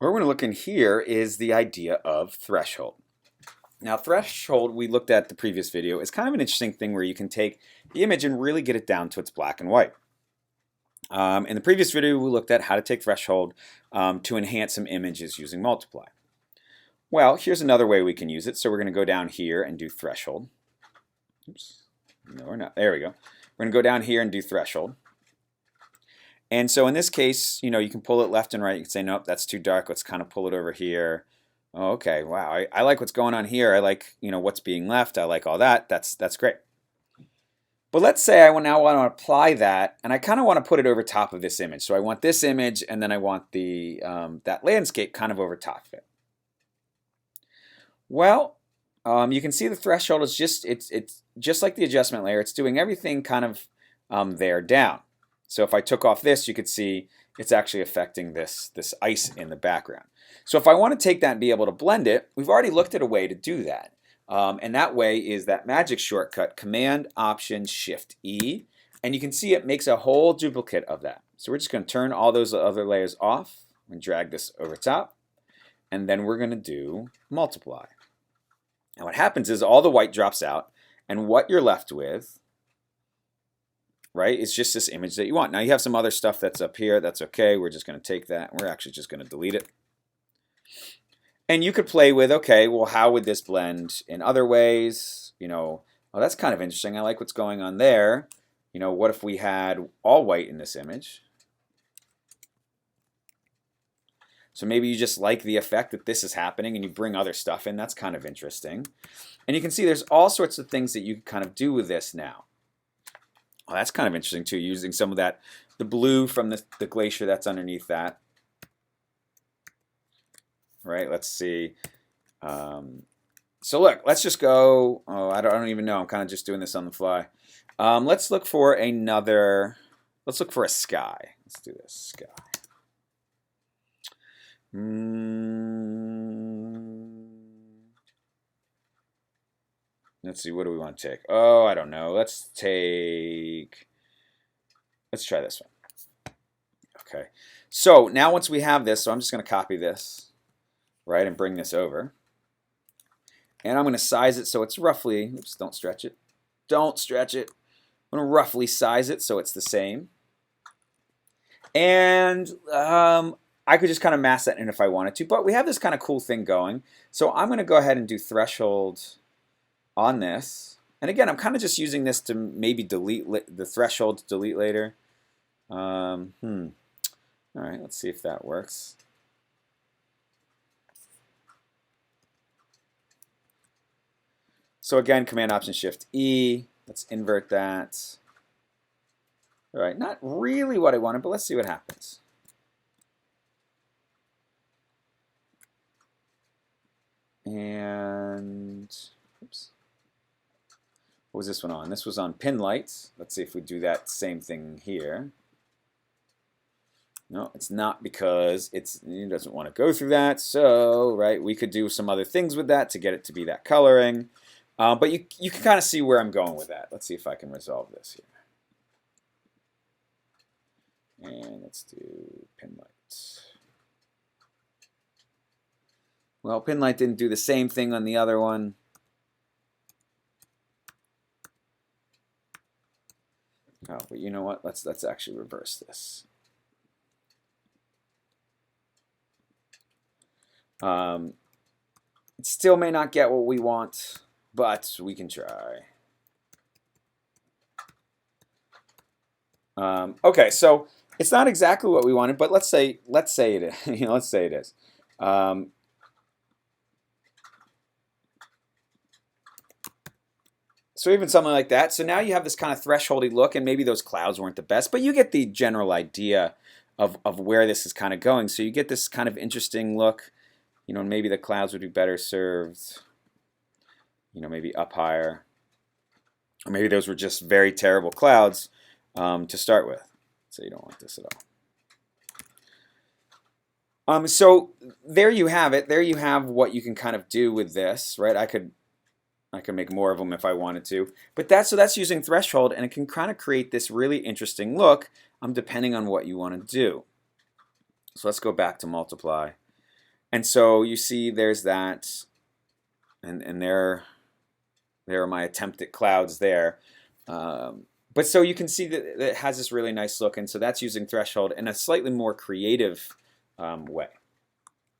What we're going to look in here is the idea of threshold. Now, threshold, we looked at the previous video, is kind of an interesting thing where you can take the image and really get it down to its black and white. In the previous video, we looked at how to take threshold to enhance some images using multiply. Well, here's another way we can use it. So we're going to go down here and do threshold. Oops. No, we're not. There we go. We're going to go down here and do threshold. And so in this case, you can pull it left and right. You can say, nope, that's too dark. Let's kind of pull it over here. Oh, okay, wow, I like what's going on here. I like, what's being left. I like all that. That's great. But let's say I now want to apply that, and I kind of want to put it over top of this image. So I want this image, and then I want the that landscape kind of over top of it. Well, you can see the threshold is it's just like the adjustment layer. It's doing everything kind of there down. So if I took off this, you could see it's actually affecting this ice in the background. So if I want to take that and be able to blend it, we've already looked at a way to do that. And that way is that magic shortcut, Command, Option, Shift, E. And you can see it makes a whole duplicate of that. So we're just going to turn all those other layers off and drag this over top. And then we're going to do multiply. And what happens is all the white drops out. And what you're left with, right, is just this image that you want. Now you have some other stuff that's up here. That's okay. We're just going to take that. And we're actually just going to delete it. And you could play with, okay, well, how would this blend in other ways? Oh, that's kind of interesting. I like what's going on there. What if we had all white in this image? So maybe you just like the effect that this is happening and you bring other stuff in. That's kind of interesting. And you can see there's all sorts of things that you can kind of do with this now. Well, that's kind of interesting too, using some of that, the blue from the glacier that's underneath that. Right, let's see. So look, let's just go. Oh, I don't even know. I'm kind of just doing this on the fly. Let's look for another. Let's look for a sky. Let's do this sky. Let's see. What do we want to take? Oh, I don't know. Let's try this one. Okay. So now once we have this, so I'm just going to copy this. Right, and bring this over. And I'm going to size it so it's roughly, oops, don't stretch it. Don't stretch it. I'm going to roughly size it so it's the same. And I could just kind of mask that in if I wanted to, but we have this kind of cool thing going. So I'm going to go ahead and do threshold on this. And again, I'm kind of just using this to maybe delete the threshold to delete later. All right, let's see if that works. So again, Command, Option, Shift, E. Let's invert that. All right, not really what I wanted, but let's see what happens. And, oops. What was this one on? This was on pin lights. Let's see if we do that same thing here. No, it's not because it doesn't want to go through that. So, right, we could do some other things with that to get it to be that coloring. But you can kind of see where I'm going with that. Let's see if I can resolve this here. And let's do pin light. Well, pin light didn't do the same thing on the other one. Oh, but you know what? Let's actually reverse this. It still may not get what we want, but we can try. Okay, so it's not exactly what we wanted, but let's say it is. Let's say it is. So even something like that. So now you have this kind of thresholdy look, and maybe those clouds weren't the best, but you get the general idea of where this is kind of going. So you get this kind of interesting look. Maybe the clouds would be better served. Maybe up higher. Or maybe those were just very terrible clouds to start with. So you don't want this at all. So there you have it. There you have what you can kind of do with this, right? I could make more of them if I wanted to. But that's using threshold, and it can kind of create this really interesting look depending on what you want to do. So let's go back to multiply. And so you see there's that, and there are my attempt at clouds there. But so you can see that it has this really nice look, and so that's using threshold in a slightly more creative way.